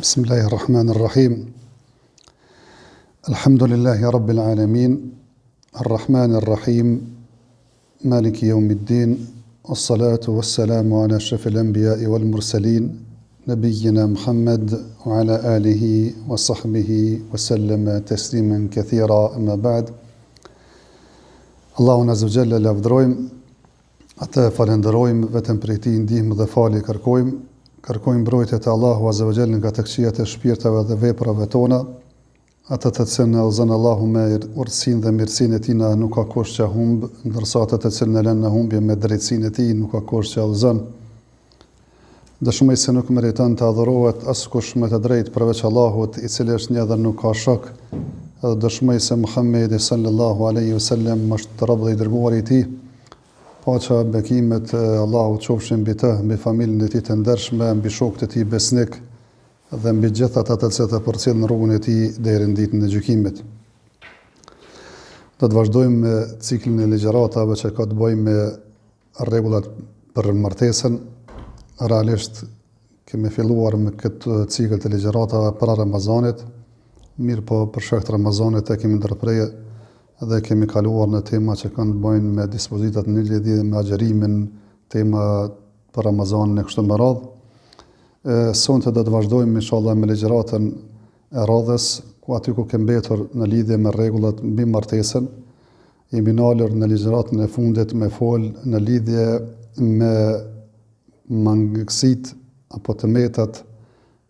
Bismillahirrahmanirrahim. Alhamdulillahi rabbil alamin. Arrahmanirrahim. Maliki yawmiddin. Wassalatu wassalamu ala ashrafil anbiya'i wal mursalin. Nabiyyina Muhammad wa ala alihi wa sahbihi wa sallama tasliman kathira, amma ba'd. Allahun azza wa jalla lavdrojmë, atë falenderojmë, vetëm prej tij ndihmë dhe falje kërkojmë mbrojtje te Allahu azza wa jalla nga të këqijat e shpirtave dhe veprave tona, atë të cilën e udhëzon Allahu me urtësinë dhe mirësinë e tij na nuk ka kush që humb, ndërsa atë të cilën e lën në humbje me drejtsinë e tij nuk ka kush që udhëzon. Dëshmoj se nuk meriton të adhurohet askush me të drejtë përveç Allahut, i cili është një dhe nuk ka shok. Edhe dëshmoj se Muhamedi sallallahu alaihi wasallam është rob dhe i dërguari i tij. Paqja, bekimet e Allahut qofshin mbi të, mbi familjen e tij të ndershme, mbi shokët e tij besnik dhe mbi gjithë ata të cilët e përcjellin rrugën e tij deri në ditën e gjykimit. Do të vazhdojmë me ciklin e ligjëratave që ka të bëjë me rregullat për martesën. Realisht kemi filluar me këtë cikël të ligjëratave para Ramazanit, mirë po për shkak të Ramazanit e kemi ndërprerje dhe kemi kaluar në tema që kanë të bëjnë me dispozitat në lidhje me agjerimin, tema për Ramazanin e kështu me radhë. Sonte do të vazhdojmë inshallah me ligjëratën e radhës, ku aty ku kemi mbetur në lidhje me rregullat mbi martesën. Jemi ndalur në ligjëratën e fundit me fol në lidhje me mangësitë apo të metat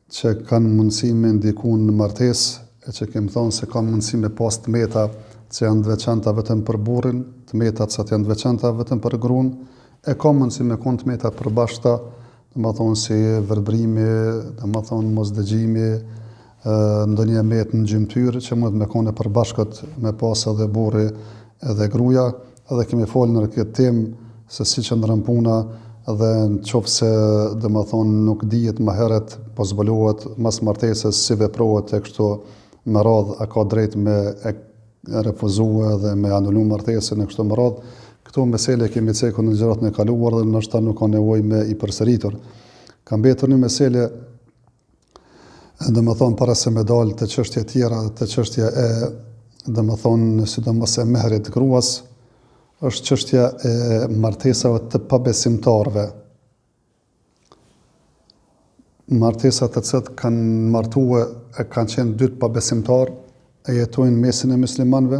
që kanë mundësi me ndikun në martesë, e që kemi thonë se kanë mundësi me pas të meta që janë të veçanta vetëm për burrin, të metat që janë të veçanta vetëm për gruan, e ka mundësi me kon të meta përbashkëta, domethënë si vërbrimi, domethënë mosdëgjimi, ndonjë met në gjymtyr që mund të me kon e përbashkët me pas edhe burri edhe gruaja, edhe kemi folur në këtë temë se si qëndron puna dhe nëse domethënë nuk dihet më herët, po zbuluohet mas martesës si veprohet e kështu me radhë, a ka drejt me refuzue dhe me anulu martesën e kështu me radhë. Këto mesele kemi cekur në ligjëratën e kaluar dhe ndoshta nuk ka nevojë me i përsëritur. Ka mbetur një mesele, domethënë para se me dalë të çështje tjera, të çështja e domethënë sidomos e mehrit gruas, është çështja e martesave të pabesimtarëve. Martesat të cilët kanë martuar e kanë qenë dy pabesimtarë, e jetojnë mesin e muslimanëve,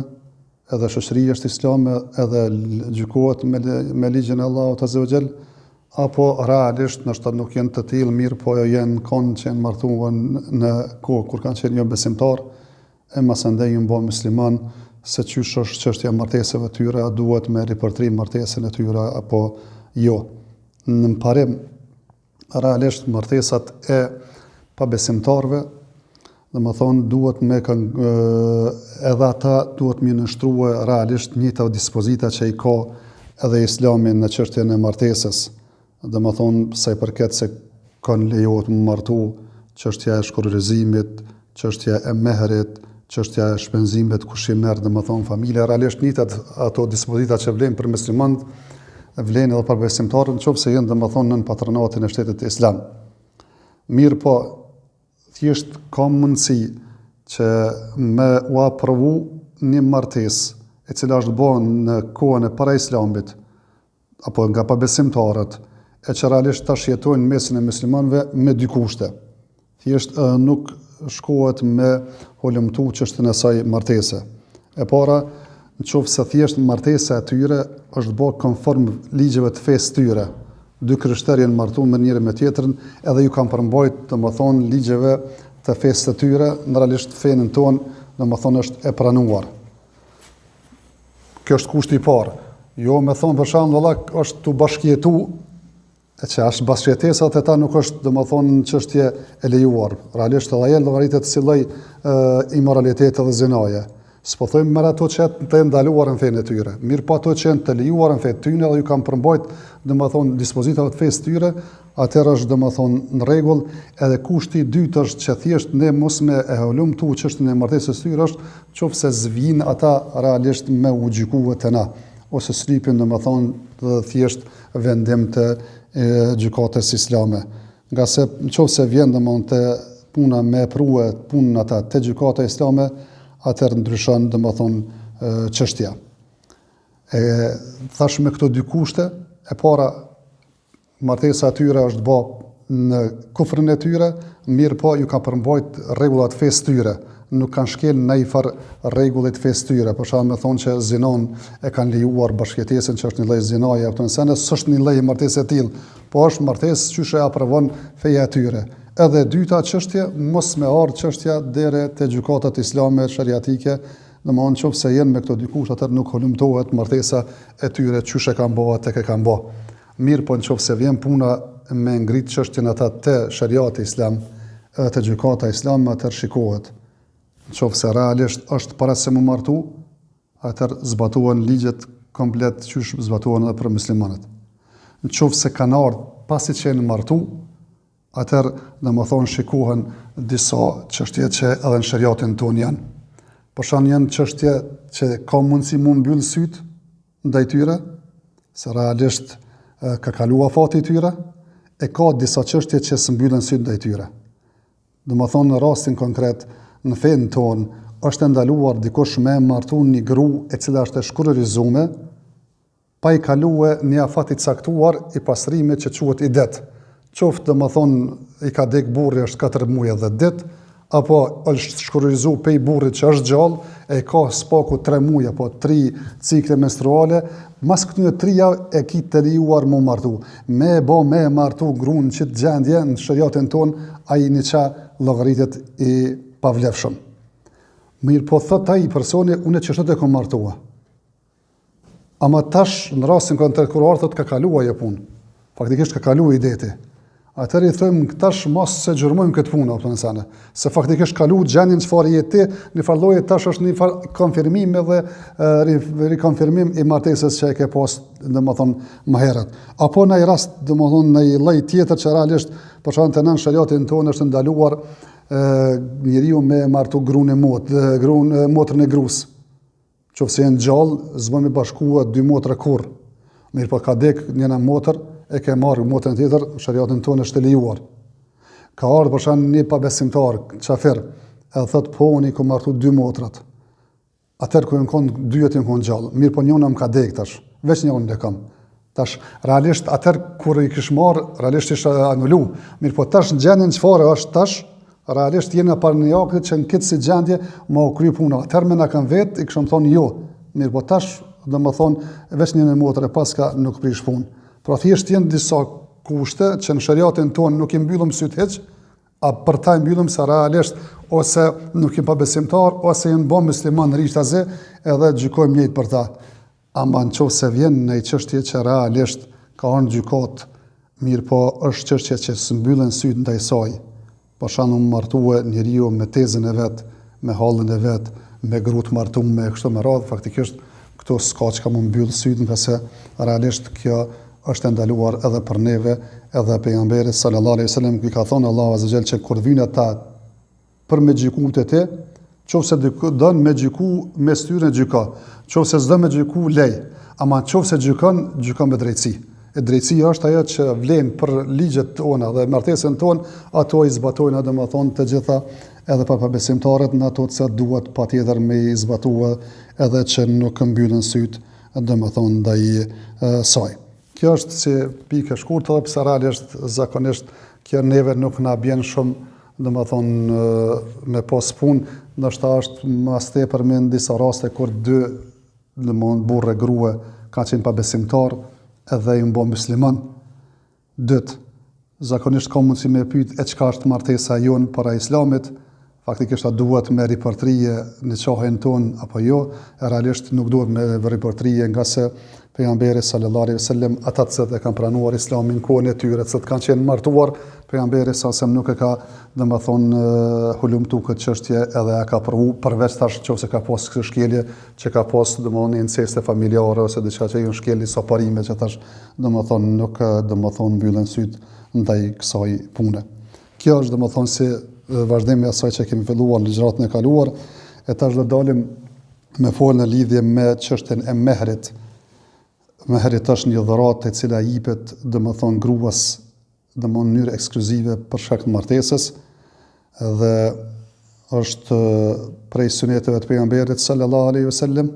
edhe shoqëria është islame, edhe gjykohet me ligjin e Allahut azza wa jall, apo realisht ndoshta nuk janë të tillë, mirë po janë kanë qenë martuar në kohë kur kanë qenë jo besimtar, e masandej ju bë musliman, se çysh është çështja e martesave tyre, a duhet me ripërtrim martesën e tyre apo jo. Në parim, realisht martesat e pabesimtarëve, domethënë duhet me edhe ata duhet me nështrua realisht njëta dispozita që i ka edhe Islami në çështjen e martesës. Domethënë sa i përket se kanë lejohet me martu, çështja e shkurrizimit, çështja e mehrit, çështja e shpenzimit kush i merr, domethënë familja, realisht njëta ato dispozita që vlen për muslimanët, vlen edhe për besimtarët, nëse janë domethënë nën patronatin e shtetit islam. Mirë po, thjesht ka mundësi që me u aprovu një martesë e cila është bën në kohën e para islamit, apo nga pabesimtarët, e që realisht tash jetojnë mesin e muslimanëve me dy kushte. Thjesht nuk shkohet me holumtu çështën e saj martese. E para, nëse thjesht martesa e tyre është bë konform ligjeve të fesë tyre. Dy krishterë janë martuar me njëri me tjetrën, edhe ju kanë përmbajt domethënë ligjeve të fesë të tyre, realisht fenën tonë domethënë është e pranuar. Kjo është kushti i parë. Jo me thonë për shembull është tu bashkëjetu, e që është bashkëjetesa te ta nuk është domethënë çështje e lejuar. Realisht edhe ajo llogaritet si lloj imoraliteti dhe zinaje. S'po thojmë me ato që të ndaluar në fenë e tyre. Mirë po ato që janë të lejuar në fenë tyre dhe ju kanë përmbajt domethënë dispozitave të fesë tyre, atëherë është domethënë në rregull, edhe kushti i dytë është që thjesht ne mos me e holumtu çështën e martesës tyre është nëse zvin ata realisht me u gjykuar te na, ose sripin domethënë thjesht vendim të gjykatës islame. Nga se nëse vjen domethënë puna me prue punën ata te gjykata islame, atëherë ndryshon çështja. Thash me këto dy kushte, e para martesa e tyre është bë në kufrin e tyre, mirë po ju ka përmbajt rregullat fesë tyre, nuk kanë shkel ndonjë farë rregullit fesë tyre, për shkak me thonë që zinon e kanë lejuar bashkëjetesën që është një lloj zinaje, apo nëse s'është një lloj martese e tillë, po është martesë qysh e aprovon feja e tyre. Edhe dyta çështje, mos me ardh çështja deri te gjykatat islame shariatike, domthonë nëse janë me këto dy kushte, atëherë nuk hulumtohet martesa e tyre qysh e kanë bërë tek e kanë bërë. Mirë po nëse vjen puna me ngrit çështjen ata te shariati islam, edhe te gjykata islame, atëherë shikohet. Nëse realisht është para se mu martu, atëherë zbatohen ligjet komplet qysh zbatohen edhe për muslimanët. Nëse kanë ardhur pasi që janë martu, atëherë domethënë shikohen disa çështje që edhe në shariatin ton janë. Për shkak janë çështje që ka mundësi mu mbyll syt ndaj tyre, se realisht ka kaluar fati i tyre, e ka disa çështje që s'mbyllen syt ndaj tyre. Domethënë në rastin konkret në fen ton është ndaluar dikush me martu një gru e cila është e shkurrizuar pa i kaluar një afat i caktuar i pastrimit që quhet idet. Qoftë domethënë i ka dek burri është 4 muaj dhe det, apo është shkurrizuar pe burrit që është gjallë e ka spaku 3 muaj apo 3 cikle menstruale, mas këtyre 3 javë e ki të lejuar mu martu. Me martu gruan në çit gjendje në shariatin ton, ai niça llogaritet i pavlefshëm. Mirë po thot ai personi, unë çështë e kam martua. Ama tash në rastin kontrekuar thot ka kaluar ajo punë. Faktikisht ka kaluar ideti. Atëherë i thojmë tash mos se gjurmojmë këtë punë apo nësane. Se faktikisht kalu gjendjen çfarë je ti, në far lloje tash është një far konfirmim edhe rikonfirmim i martesës që e ke pas domethënë më herët. Apo në një rast domethënë në një lloj tjetër që realisht për shkak të nën shariatin tonë është ndaluar njeriu me martu gruan e motrën e gruas. Qofse janë gjallë, s'bën me bashkua 2 motra kurr. Mirë po ka dek njëna motër, e ke marrë motrën tjetër, shariatin tonë është e lejuar. Ka ardhur për shkak një pabesimtar, çafer, edhe thot po unë ku martu 2 motrat. Atëherë ku janë konë 2 janë konë gjallë. Mirë po njëna më ka dek tash, veç njëun e kam. Tash realisht atëherë kur i kish marr, realisht ishte anulu. Mirë po tash në gjendjen çfarë është tash, realisht jena par një aktit që në këtë si gjendje ma u kry puna. Atëherë me na kanë vetë, i këshëm thonë jo. Mirë po tash, dhe më thonë, veç një motër e paska nuk prish punë. Pra thjesht jenë disa kushte që në shariatin tonë nuk i mbyllëm syt heq, a për ta i mbyllëm se realisht ose nuk i pabesimtar, ose jenë bo musliman rishtazi edhe gjykojmë njëjtë për ta. Ama në qovë se vjen në i qështje që realisht ka arnë gjykat, mirë po është qështje që së mbyllën syt ndaj saj. Për shkak më martue njeriu me tezën e vet, me hallin e vet, me grut martuar me kështu me radhë, faktikisht këto s'ka që ka më mbyllë syt, nga se realisht kjo është ndaluar edhe për neve, edhe pejgamberi sallallahu alaihi wasallam i ka thonë Allahu azza xal që kur vijnë ata për me gjyku te ti, qofse don me gjyku me styrën e gjyka, qofse s'do me gjyku lej, ama qofse gjykon me drejtësi. E drejtësia është ajo që vlen për ligjet tona dhe martesën tonë, ato i zbatojnë domethënë të gjitha edhe pa besimtarët në ato që duhet patjetër me i zbatua edhe që nuk mbyllën syt domethënë ndaj saj. Kjo është si pikë e shkurtër, edhe pse realisht zakonisht kjo neve nuk na bjen shumë domethënë me pas punë, ndoshta është mas tepër me në disa raste kur 2 domethënë burrë grua ka qenë pa besimtar edhe i mbo musliman. 2. Zakonisht ka mundësi me pyet e çka është martesa jonë para islamit, faktikisht a duhet me riportrije në qohen tonë apo jo, realisht nuk duhet me riportrije nga se pejgamberi sallallahu alaihi wasallam ata që e kanë pranuar islamin kohën e tyre, që kanë qenë martuar, pejgamberi sallallahu nuk e ka domethënë hulumtu këtë çështje edhe e ka provu përveç tash nëse ka pas këtë shkelje që ka pas domethënë inceste familjare ose diçka që janë shkelje sa parime që tash domethënë nuk domethënë mbyllen syt ndaj kësaj pune. Kjo është domethënë si vazhdimi i asaj që kemi filluar në ligjratën e kaluar, e tash do dalim me folë në lidhje me çështjen e mehrit. Mehrit është një dhuratë e cila jepet domethënë gruas në mënyrë ekskluzive për shkak të martesës, dhe është prej suneteve të pejgamberit sallallahu alaihi wasallam,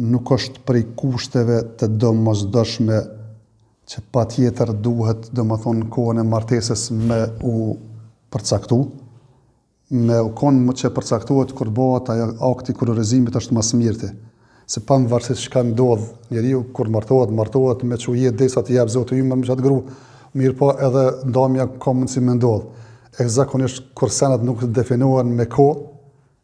nuk është prej kushteve të domosdoshme që patjetër duhet, domethënë, kohën e martesës me u përcaktu, me u konë që përcaktohet kur bëhet ajo akti kurorëzimit është më së miri. Se pavarësisht çka ndodh, njeriu kur martohet me çuje derisa të jap Zoti ymë me çat gru, mirë po edhe ndamja ka mundësi me ndodh. E zakonisht kur senat nuk definohen me kohë,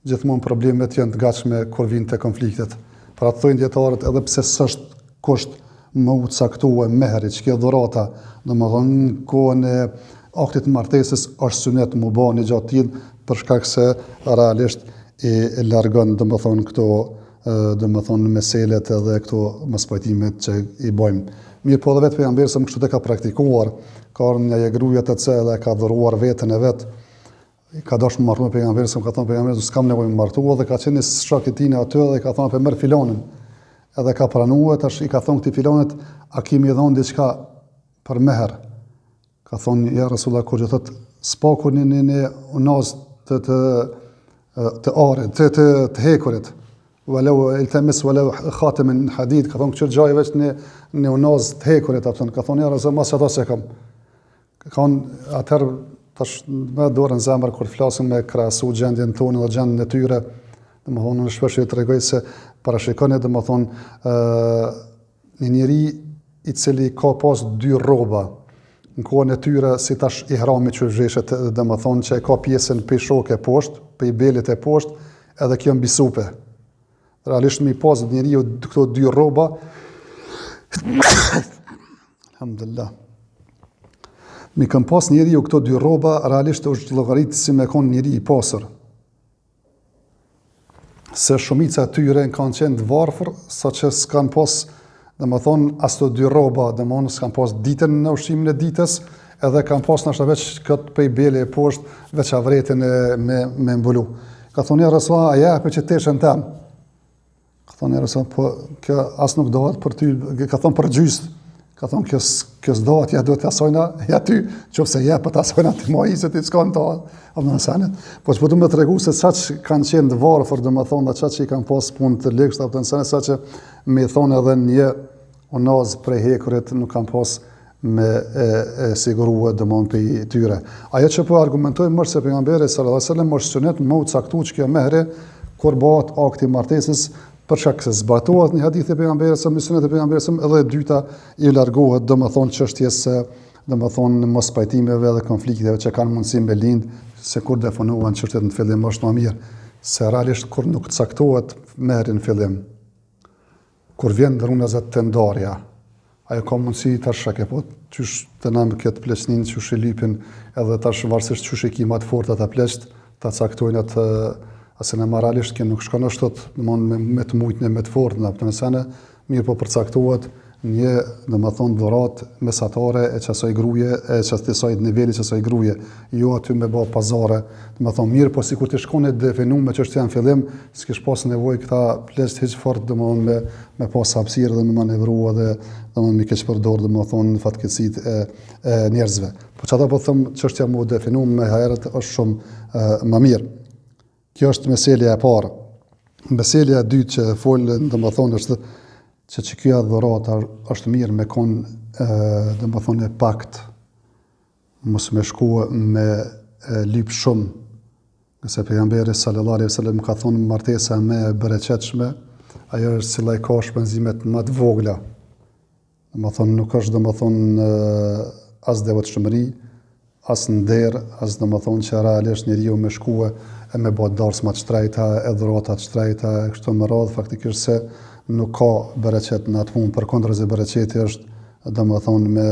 gjithmonë problemet janë të gatshme kur vijnë te konfliktet. Pra të thojnë dietarët, edhe pse s'është kusht më u caktue mehri, që kjo dhurata, domethënë kohën e aktit të martesës është sunet më bë një gjatë tillë për shkak se realisht e largon domethënë këto domethënë meselet edhe këto mospajtimet që i bëjmë. Mirë po edhe vetë pejgamberi sa kështu e ka praktikuar, ka një gruaja të cila ka dhuruar veten e vet, ka dashur marrë me pejgamberin, sa ka thënë pejgamberi s'kam nevojë të martua dhe ka qenë shok i tij aty dhe ka thënë pe merr filonin. Edhe ka pranuar, tash i ka thonë këtij filonit, a kimi dhënë diçka për meher? Ka thonë, ja Rasulullah, kur thotë spaku në unaz të arit, të hekurit, walau iltamis walau khatamin hadid, ka thonë çfarë gjaj veç në unaz të hekurit, ka thonë, ja Rasulullah, mos ato se kam. Ka thonë atëherë tash me dorën në zemër kur flasim me krahasu gjendjen tonë dhe gjendjen e tyre, domethënë unë shpesh i tregoj se parashikoni domethënë një njeri i cili ka pas dy rroba në kohën e tyre, si tash ihrami që zheshet, domethënë që ka pjesën pishoke poshtë, pe i belit e poshtë, edhe kjo mbi supe. Realisht mi pas njeriu këto dy rroba alhamdulillah. Mi kam pas njeriu këto dy rroba, realisht është llogarit si me kon njeri i pasur. Se shumica e tyre kanë qenë të varfër, saqë s'kan pas, domethënë, as të dy rroba, domethënë s'kan pas ditën në ushqimin e ditës, edhe kanë pas nashta veç këtë pej bele e poshtë, veç avretin me mbulu. Ka thonë ja Rasulullah, a jape që teshën tem? Ka thonë ja Rasulullah, po kjo as nuk dohet për ty, ka thonë për gjysmë. Ka thonë kjo s'dohet, ja duhet asojna, ja ty, qofse ja për të asojna ti ma i se ti s'ka në ta, po që po du me të regu se qa që kanë qenë të varëfër, dhe me thonë dhe qa që i kanë pas punë të lekshtë, sa që me thonë edhe një unazë prej hekurit nuk kanë pas me siguruar dhe mon për i tyre. Ajo që po argumentojnë mërë se pejgamberi sallallahu alaihi wasallam është sunet më u caktu që kjo mehri, kur bëhet akti martesës, për shkak se zbatohet një hadith e pejgamberit sa sunet e pejgamberit edhe e dyta i largohet domethënë çështjes së domethënë mos pajtimeve dhe konflikteve që kanë mundësi me lind, se kur definohen çështjet në fillim është më mirë, se realisht kur nuk caktohet merri në fillim, kur vjen rrunazat të ndarja, ajo ka mundësi tash shake po çysh të na këtë pleçnin çysh i lypin edhe tash varësisht çysh i ki më të fortë ata pleçt, ta caktojnë atë asë në moralisht që nuk shkon ashtu me të mujtën e me të fortë në apëtëmesene, mirë po përcaktohet një, domethënë, dhurat mesatare e qasaj gruje, e qasaj niveli qasaj gruje, jo aty me bë pazare, domethënë, mirë po sikur të shkone definu me çështja në fillim, s'kish pas nevojë këta pleçt hiç fort domethënë me pas hapësirë dhe me manevrua dhe domethënë me keq përdor domethënë fatkeqësitë e njerëzve. Po çata po them çështja më definu me herët është shumë më mirë. Kjo është meselja e parë. Meselja e dytë që folën, domethënë, është që kjo dhurata është mirë me kon, domethënë, e pakt, mos me shkua me lyp shumë. Nëse pejgamberi sallallahu alaihi wasallam ka thonë martesa më e bereqetshme, ajo është si lloj ka shpenzimet më të vogla. Domethënë nuk është domethënë as devotshmëri, as nder, as domethënë që realisht njeriu me shkua e me bë darsë më të shtrejta, e dhurata të shtrejta, kështu me radhë, faktikisht se nuk ka bereqet në atë punë, përkundër se bereqeti është domethënë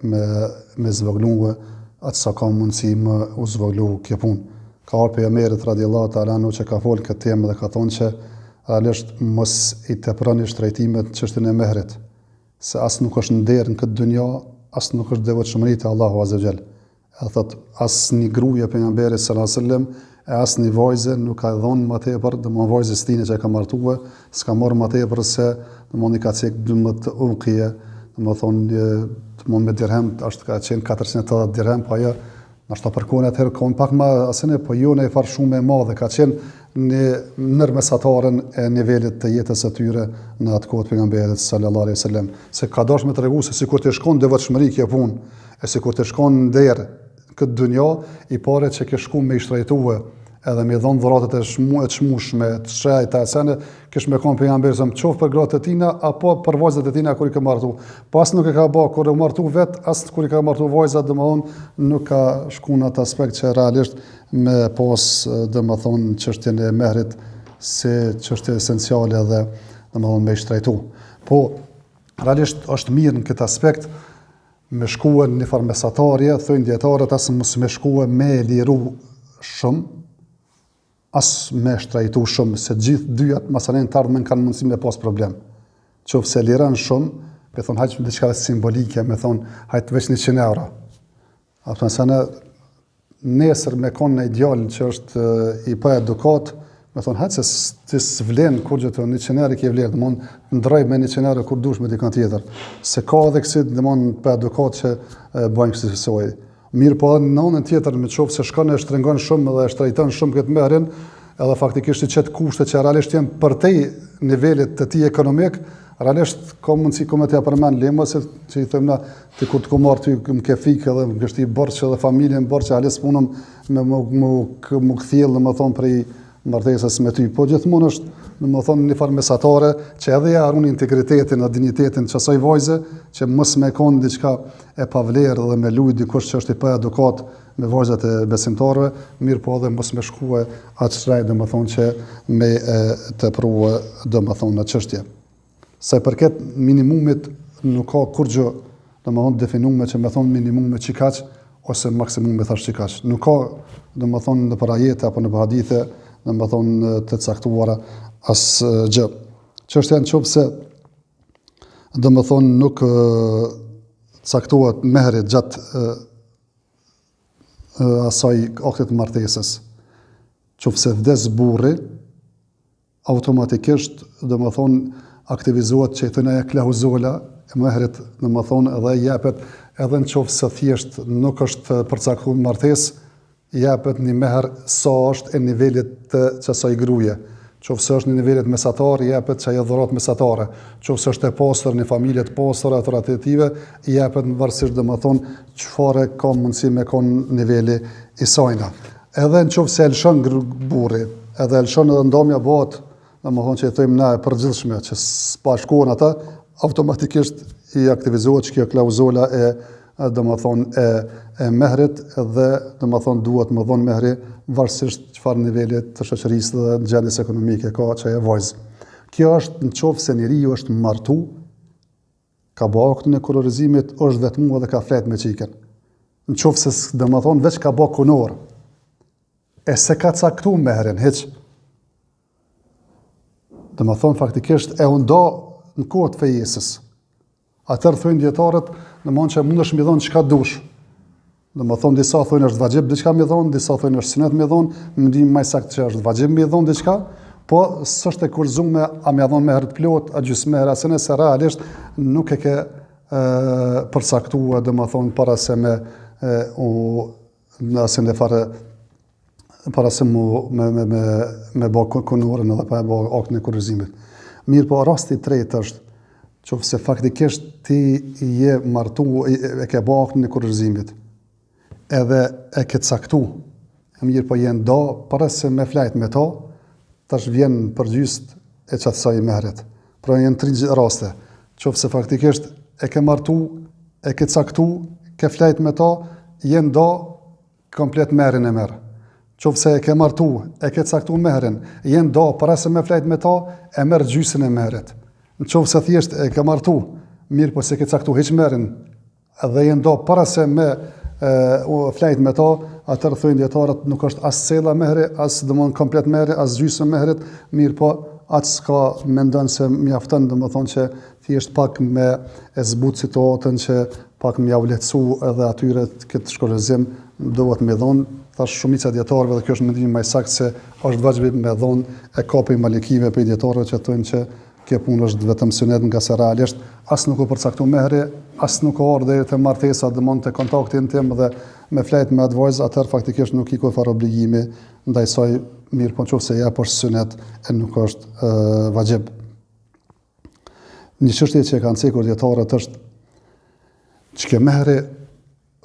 me zvogluar atë sa ka mundësi më u zvoglu kjo punë. Ka ardhur pejgamberi radhiyallahu ta'ala anhu që ka folë këtë temë dhe ka thonë që realisht mos i teproni shtrejtimet çështën e mehrit, se as nuk është nder në këtë dynja, as nuk është devotshmëri te Allahu azza wa jall. E thot as një gruaje pejgamberit sallallahu alaihi wasallam e as një vajze nuk ka dhonë më tepër, domethënë vajzës tine që e ka martuar, s'ka marrë më tepër se domethënë i ka cek 12 uqije, domethënë me dirhem, është ka qenë 480 dirhem, po ajo Nashta për kohën atëherë ka pak më asene, po jo në farë shumë e madhe, ka qenë në nërmesataren e nivelit të jetës së tyre në atë kohë të pejgamberit sallallahu alaihi wasallam. Se ka dashur me tregu se sikur të shkon devotshmëri kjo punë, e sikur të shkon nder këtë dunjë, i pare që ke shku me i shtrejtue edhe me dhonë dhuratet e çmueshme, të shajta asene, kish me kon pejgamberi sa qoftë për gratë të tina apo për vajzat e tina kur i ka martu. Pas nuk e ka bë kur e martu vet, as kur i ka martu vajzat, domethënë nuk ka shku në atë aspekt që realisht me pas domethënë çështjen e mehrit si çështje esenciale dhe domethënë me i shtrejtu. Po realisht është mirë në këtë aspekt me shkuën një farë mesatarje, thojnë dietarët, as mos me shkuën me liru shumë, as me shtrajtu shumë, se gjithë dyjat masanen të ardhmen kanë mundësi me pas problem. Qoftë se liran shumë, me thonë hajtë diçka simbolike, me thonë hajtë veç 100 euro. Apo nësane nesër me konë në idealin që është i pa edukat, me thonë hajtë se ti s'vlen kur gjithë 100 euro ke vlerë, dhe mund ndroj me 100 euro kur dush me dikant tjetër. Se ka edhe kësit dhe mund pa edukat që bajnë kësi fësoj. Mirë po edhe në anën tjetër, me qoftë se shkon e shtrengon shumë dhe shtrejton shumë këtë mehrin, edhe faktikisht i qetë kushte që realisht janë për te nivelit të ti ekonomik, realisht ka mundësi ku me t'ja përmen lema, se që i thëmë na, ti kur të ku marrë ty më ke fikë edhe më kështi borqë edhe familje më borqë, halis punëm me më këthjellë, më thonë prej martesës me ty. Po gjithmonë është, në më thonë, një farë mesatare, që edhe ja arun integritetin dhe dignitetin që asaj vajze, që mos me konë diçka e pavlerë dhe me lujt dikush që është i pa edukat me vajzat e besimtarëve, mirë po edhe mos me shkue atë shraj, dhe më thonë që me të pruve, dhe më thonë, në çështje. Sa i përket minimumit, nuk ka kur gjë, dhe më thonë, definume që me thonë minimumit qikaq, ose maksimumit thash qikaq. Nuk ka, dhe më thonë, në për ajete apo në për hadithe, dhe më thonë, të caktuara asë gjë. Çështja në qoftë se, dhe më thonë, nuk caktuat mehrit gjatë asaj aktit martesës. Qoftë se vdes burri, automatikisht, dhe më thonë, aktivizohet që i thënë e klauzola e mehrit, dhe më thonë, edhe jepet, edhe në qoftë se thjesht nuk është përcaktuar martesë, jepet një meher sa është e nivelit të qësaj gruje. Qoftë se është në nivelit mesatar, jepet që e dhurat mesatare. Qoftë se është e pastër, një familje të pastër, autoritative, jepet në varësisht dhe më thonë çfarë ka mundësi me konë niveli i sajna. Edhe në qoftë se elshon burri, edhe elshon edhe ndomja bëhet, dhe më thonë që i thëjmë na e përgjithshme, që s'pa shkohen ata, automatikisht i aktivizohet që kjo klauzola dhe më thonë e mehrit dhe dhe më thonë duhet më dhonë mehri varësisht çfarë nivelit të shoqërisë dhe gjendjes ekonomike ka që e vajzë. Kjo është në qoftë se njeriu është martu, ka bë aktin e kurorëzimit, është vetmuar dhe ka flet me qiken. Në qoftë se dhe më thonë veç ka bë kunor, e se ka caktu mehrin, hiç. Dhe më thonë faktikisht e unda në kohë të fejjesës. Atër thëjnë djetarët, në mënë që mund është mi dhonë qka dush. Dhe më thonë, disa thëjnë është vajgjib diçka mi dhonë, disa thëjnë është sinet mi dhonë, më ndim maj sakt që është vajgjib mi dhonë diçka, po s'është e kurzume a mi dhonë me herët plot, a gjysë me herë asene, se realisht nuk e ke përsaktua, dhe më thonë, para se me asene fare, para se me bo kunurën edhe pa e bo aktën e kurrizimit. Mirë po, rasti tretë është, qoftë se faktikisht ti je martu, e ke bë aktën e kurrizimit, edhe e ke caktu, mirë po je ndo, para se me flajt me ta, tash vjen përgjyst e qatësaj mehret. Pra jenë 3 raste. Qoftë se faktikisht e ke martu, e ke caktu, ke flajt me ta, je ndo, komplet mehrin e merë. Qoftë se e ke martu, e ke caktu mehrin, je ndo, para se me flajt me ta, e merë gjysën e mehret. Në qoftë se thjesht e ka martu, mirë po se ke caktu hiç merin, edhe jenë do para se me flajt me ta, atër thëjnë djetarët nuk është as cella mehri, as dëmon komplet mehri, as gjysë mehrit, mirë po atë s'ka mendon se mjaftën, dhe më thonë që thjesht pak me e zbut situatën që pak me javletësu edhe atyre këtë shkollëzim duhet me dhonë, thash shumica djetarëve dhe kjo është mendimi më i saktë se është vajzbi me dhonë e kapi malikive për djetarëve që thëjnë që kjo punë është vetëm sunet nga se realisht as nuk u përcaktu mehri, as nuk u ardhe të martesa dëmon të kontaktin tim dhe me flejt me atë vajzë, atëherë faktikisht nuk i farë obligimi ndaj saj, mirë po nëse ja është sunet e nuk është vajib. Një çështje që e kanë cekur dietarët është që kjo mehri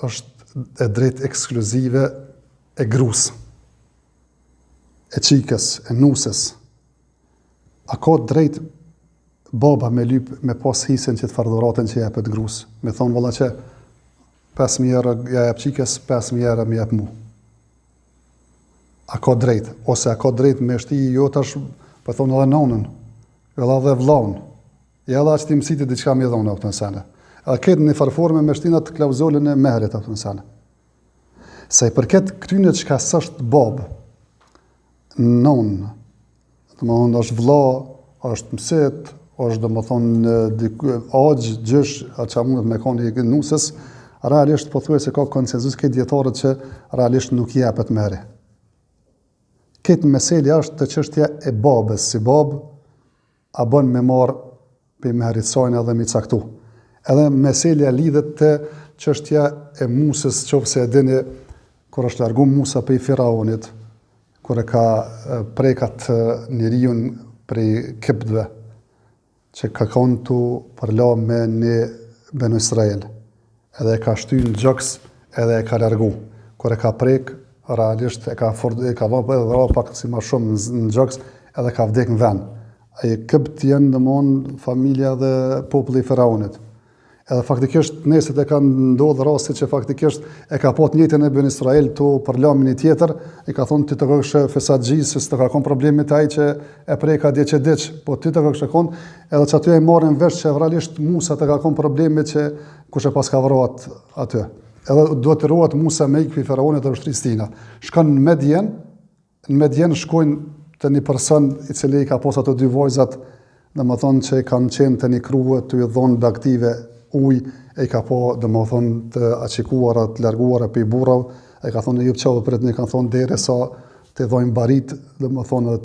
është e drejtë ekskluzive e grus, e qikës, e nusës. A ka drejt baba me lyp me pas hisën që të fardhuratën që jepet grus? Me thonë valla që 5.000 euro ja jep qikës, 5.000 euro me jep mu. A ka drejt? Ose a ka drejt me shti jo tash, për thonë edhe nonën, edhe vllaun. Ja edhe që ti mësiti diçka me dhona këtë nësane. A këtë një farforme me shtinat klauzolën e mehrit këtë nësane. Se i përket këtyne që ka sështë babë, nonë, të më thonë është vlla, është mësit, është dhe më thonë agjë, gjysh, atë që mundet me koni i nusës, realisht po thuaj se ka konsenzus këtë djetarët që realisht nuk jepet mehri. Këtë meselja është të çështja e babës, si babë, a bën me marë për mehrit sajnë edhe mi caktu. Edhe meselja lidhet të çështja e musës, qofse e dini, kur është largu Musa për i Firaunit, kur e ka prekat njeriun prej Kiptëve, që ka konë të përla me një Benu Israel, edhe e ka shty në gjoks, edhe e ka largu. Kur e ka prek, realisht e ka vapë edhe dra pak si ma shumë në gjoks, edhe ka vdek në ven. Ai Kipt janë domthon familja dhe populli i Firaunit. Edhe faktikisht neset e kanë ndodhur rasti që faktikisht e ka pas njëjtën e Ben Israel tu për lamin e tjetër, i ka thonë ti të këshë fesadxhi se s'të ka kon problemit ai që e preka dje që diç, po ti të këshë kon, edhe që aty e marrin vesh që realisht Musa të ka kon problemit që kush e pas ka vrarë aty. Edhe duhet të ruhet Musa me ikë Firaunit dhe ushtrisë. Shkon në Medjen shkojnë të një person i cili i ka pas ato dy vajzat, domethënë që kanë qenë të një krue të i dhonë daktive ujë, e ka po domethënë të aqikuara, të larguara për i burrav, e ka thonë ju çau për të kanë thonë derisa të dhojnë barit, domethënë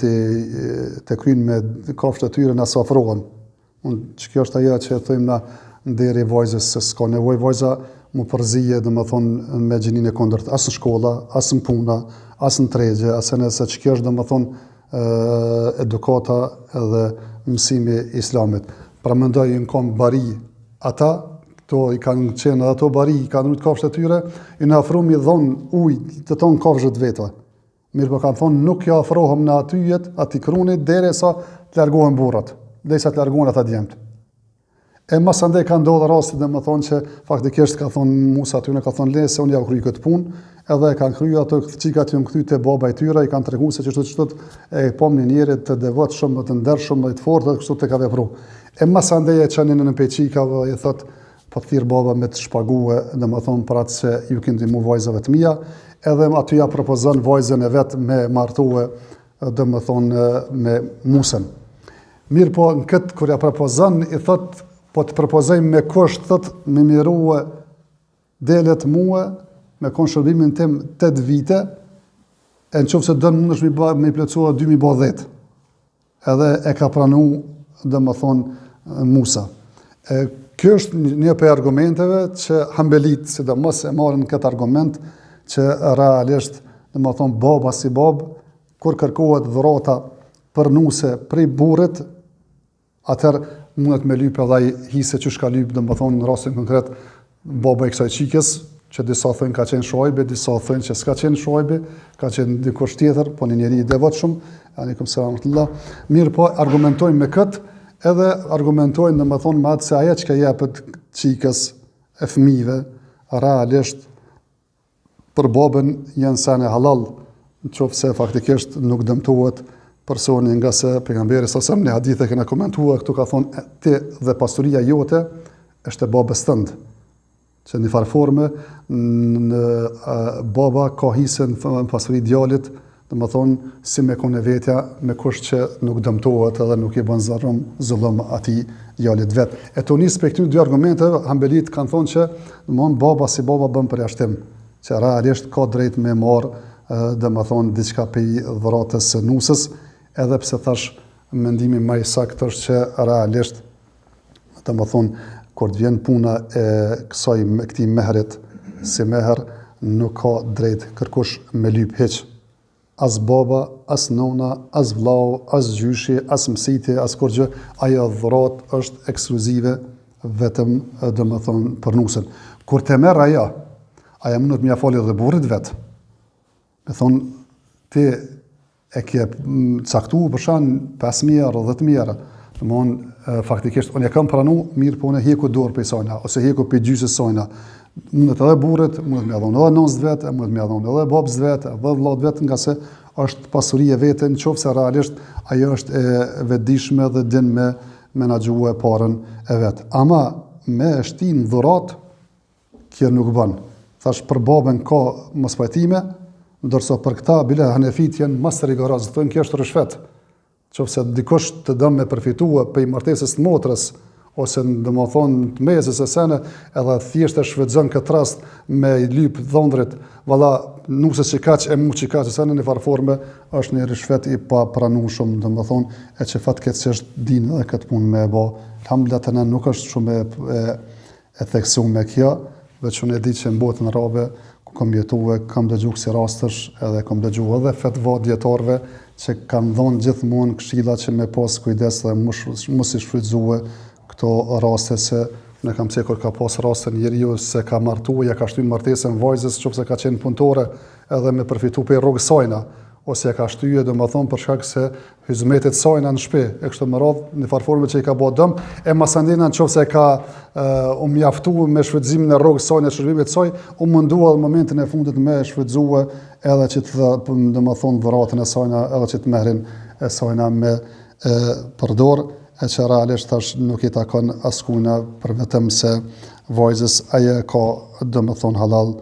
të kryjnë me kafshët e tyre na safrohen. Unë kjo është ajo që thojmë na nderi vajzës, se s'ka nevojë vajza mu përzije domethënë me gjininë e kundërt, as në shkolla, as në puna, as në tregje, as nëse kjo është domethënë edukata edhe mësimi i Islamit. Pra mendoj në kom bari ata, këto i kanë qenë edhe ato bari, i kanë rujt kafshët e tyre, i në afru mi dhonë ujë të tonë kafshët veta. Mirë po kanë thonë nuk ja afrohem në atyjet, ati krunit, derisa të largohen burrat, derisa të largohen ata djemët. E mas andej ka ndodhur rasti domethënë që faktikisht ka thonë Musa aty, ka thonë le se unë ja u kryj këtë punë, edhe e kanë kryer ato çikat që kthy te baba i tyre, i kanë treguar se çështë e pomni njerëz të devotshëm, të ndershëm, të fortë, kështu të ka vepruar. E mas andej e çanin në peçikave, i thot po thirr baba me të shpague, domethënë për atë se ju keni ndihmu vajzave të mia, edhe aty ja propozon vajzën e vet me martue, domethënë me Musën. Mirë po në këtë kur ja propozon i thot po të propozojmë me kusht, thot, me mirue delet mua, me konë shërbimin tim 8 vite, e në qofë se dënë mund është me i plëcua 2010. Edhe e ka pranu, dhe më thonë, Musa. Kjo është një për argumenteve që hambelit, si dhe mos e marrin këtë argument, që realisht, dhe më thonë, baba si babë, kur kërkohet dhurata për nuse prej burit, atër mundet me lypë edhe i hise që shka lypë, dhe më thonë në rastin konkret, baba i kësaj qikës, që disa thënë ka qenë Shuajbi, disa thënë që s'ka qenë Shuajbi, ka qenë dikush tjetër, po një njeri i devotshëm, aleikum selam tullah. Mirë po, argumentojnë me këtë, edhe argumentojnë dhe më thonë me atë se aja që ka jepet qikës e fëmijëve, realisht për babën janë sene halal, në qoftë se faktikisht nuk dëmtohet personi nga se pejgamberi sasem në hadith e kena komentuar, këtu ka thonë ti dhe pasuria jote është e babës tëndë, që një farforme baba ka hisën në pasuri djalit, dhe më thonë si me kone vetja me kush që nuk dëmtohet edhe nuk i bën zullum ati djalit vetë. E të njësë për këtyre dy argumente, hambelit kanë thonë që baba si baba bën përjashtim, që realisht ka drejt me marë, dhe më thonë diçka për dhuratës së nusës, edhe pse thash mendimi më i saktë është që realisht, domethënë kur të vjen puna e këtij mehrit si meher, nuk ka drejt kërkush me lyp hiç. As baba, as nona, as vllau, as gjyshi, as mësiti, as kur gjë, ajo dhuratë është ekskluzive vetëm domethënë për nusën. Kur të merr ajo mundet m'ia fali edhe burrit vet. Me thonë, ti e ke caktuar për shkak 5.000 euro, 10.000 euro. Domthonë faktikisht unë e kam pranu, mirë po unë heku dorë për sajna ose heku për gjysës sajna. Mundet edhe burrit, mundet m'ia dhon edhe nonës vet, mundet m'ia dhon edhe babës vet, edhe vllaut vet, nga se është pasuri e vete, nëse realisht ajo është e vetëdijshme dhe din me menaxhue parën e vet. Ama me shtin dhurat, kjo nuk bën. Thash për babën ka mos pajtime, ndërsa për këta bile hanefit janë mas rigoroz, thonë kjo është rishfet. Nëse dikush të dëm me përfitua prej martesës të motrës, ose domethënë të mesës e sene, edhe thjesht e shfrytëzon këtë rast me i lyp dhondrit, valla nusës që kaq e mu që kaq, se në një farforme është një rishfet i pa pranueshëm, domethënë e që fatkeqësisht din edhe këtë punë me e bë. Alhamdulillah tani nuk është shumë e theksuar me kjo, veç unë e di që në botën arabe ku kam jetuar, kam dëgjuar si rastësh, edhe kam dëgjuar edhe fatva dietarëve që kanë dhënë gjithmonë këshilla që me pas kujdes dhe mos i shfrytëzue këto raste, se ne kam se kur ka pas raste njeriu se ka martuar, ja ka shtyr martesën vajzës, nëse ka qenë punëtore, edhe me përfitu për rrugës sajna, ose ja ka shtyje domethënë për shkak se hyzmetet sajna në shtëpi, e kështu me radhë në farforme që i ka bë dëm, e masandina nëse ka u mjaftuar me shfrytëzimin e rrugës sajna, shërbimit të saj, u mundua në momentin e fundit me shfrytëzue edhe që të domethënë dhuratën e sajna, edhe që të merrin e sajna me përdor, e që realisht tash nuk i takon askujna për vetëm se vajzës ajo ka domethënë halal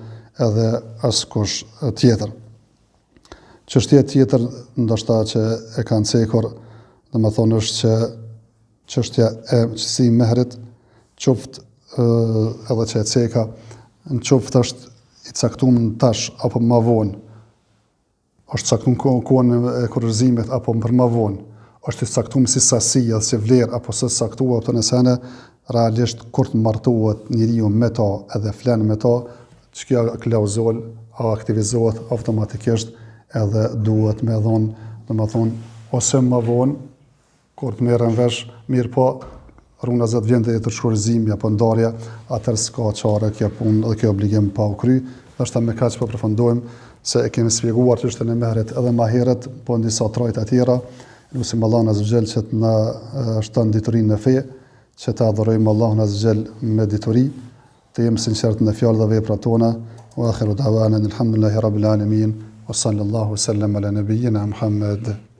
edhe askush tjetër. Çështja tjetër ndoshta që e kanë cekur, domethënë është që çështja e si mehrit qoftë edhe që e ceka, në qoftë është i caktuar tash apo më vonë, është caktuar kohën e kurrëzimit apo për më vonë, është i caktuar si sasi dhe si vlerë apo së caktuar të nësene, realisht kur të martohet njeriu me ta edhe flen me ta, që kjo klauzul aktivizohet automatikisht edhe duhet me dhonë, domethënë ose më vonë, kur të merren vesh, mirë po, rruna zot vjen te shkurzimi apo ndarja, atëherë s'ka çare kjo punë dhe kjo obligim pa u kry. Ndoshta me kaq po përfundojmë se e kemi sqaruar çështën e mehrit edhe më herët, po në disa trajta tjera. Lusim Allahun azza xhel që të na shton diturinë në fe, që të adhurojmë Allahun azza xhel me dituri, të jemi sinqert në fjalë dhe veprat tona. Wa akhiru da'wana alhamdulillahi rabbil alamin wa sallallahu sallam ala nabiyyina Muhammad.